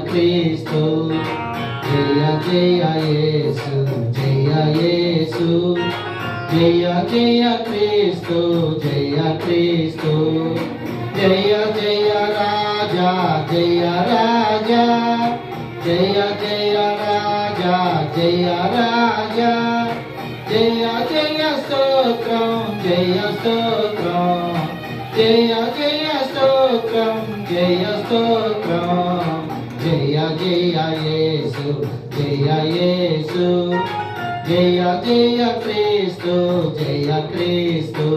క్రీస్తు జయ జయ యేసు జయ యేసు జయ జయ క్రీస్తు జయ క్రీస్తు జయ జయ రాజా జయ రాజా జయ జయ రాజా జయ రాజా జయ జయ స్తోత్రం జయ స్తోత్రం జయ జయ స్తోత్రం జయ స్తోత్రం జయ జయ యేసు జయ యేసు జయ జయ క్రీస్తు జయ క్రీస్తు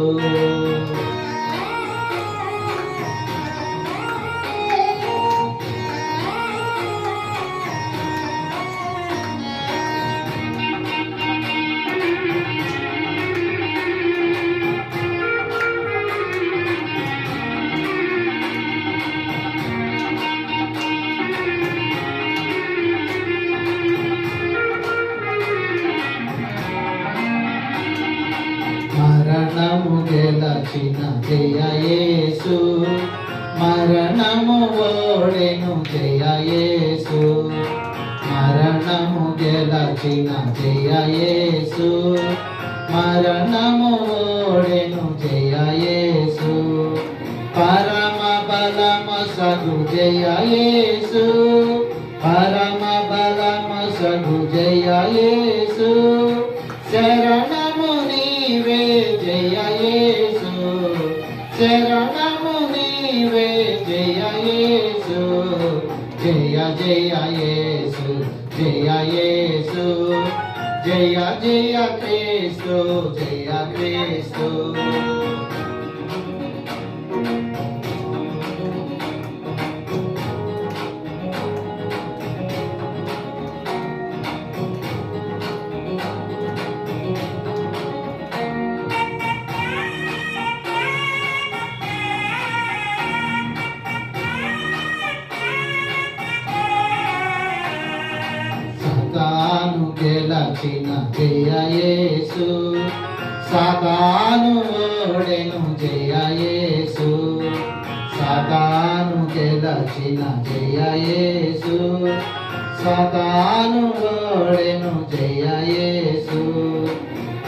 మరణము గెలచిన జయ యేసు మరణము ఓడెను జయ యేసు మరణము గెలచిన జయ యేసు మరణము ఓడెను జయ యేసు పరమ బలమ సగు జయ యేసు పరమ బలమ సగు జయ యేసు శరణము నీవే జయ యేసు శరణము నీవే జయ యేసు జయ జయ యేసు జయ యేసు జయ జయ క్రీస్తు జయ క్రీస్తు సాతాను గెలచిన జయ యేసు సాతాను ఓడెను జయ యేసు సాతాను గెలచిన జయ యేసు సాతాను ఓడెను జయ యేసు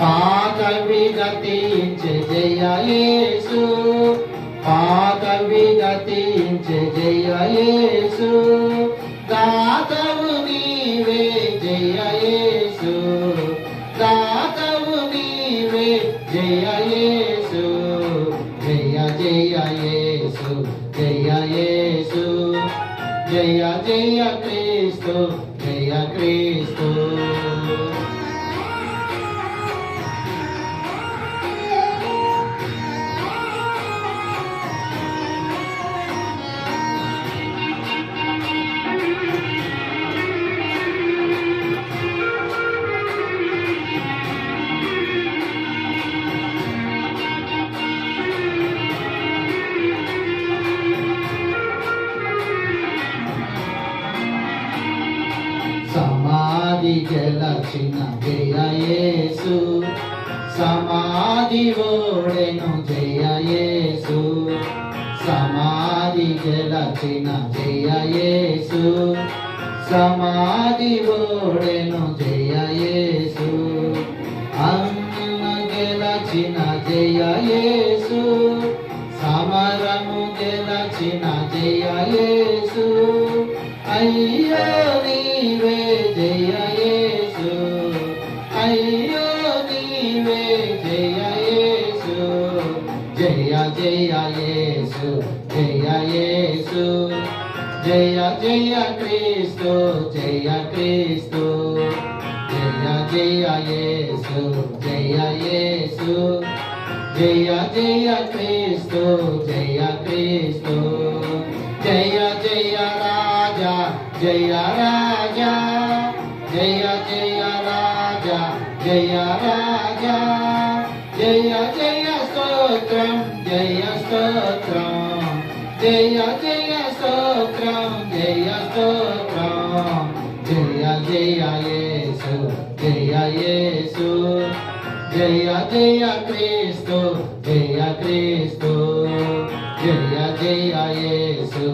పాత విగతించే జయ యేసు పాత విగతించే జయ యేసు దాతవు నీవే జయ యేసు దాతవు నీవే జయ యేసు జయ జయ యేసు జయ యేసు జయ జయ క్రీస్తు జయ క్రీస్తు సమాధి గెలచిన జయ యేసు సమాధి ఓడెను జయ యేసు సమాధి గెలచిన జయ యేసు సమాధి ఓడెను జయ యేసు అన్న గెలచిన జయ యేసు సమరము గెలచిన జయ యేసు అయ్యో నీవే జయ యేసు అయ్యో నీవే జయ యేసు జయ జయ యేసు జయ యేసు జయ జయ క్రీస్తు జయ క్రీస్తు జయ జయ యేసు జయ యేసు జయ జయ క్రీస్తు జయ క్రీస్తు జయ జయ రాజా జయ రాజా జయ జయ రాజా జయ రాజా జయ జయ స్తోత్రం జయ స్తోత్రం జయ జయ స్తోత్రం జయ స్తోత్రం జయ జయ యేసు జయ యేసు జయ జయ క్రీస్తు జయ క్రీస్తు జయ జయ యేసు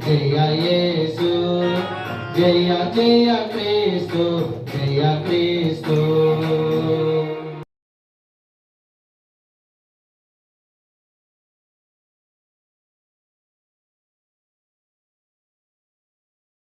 జయ యేసు జయ జయ క్రీస్తు జయ క్రీస్తు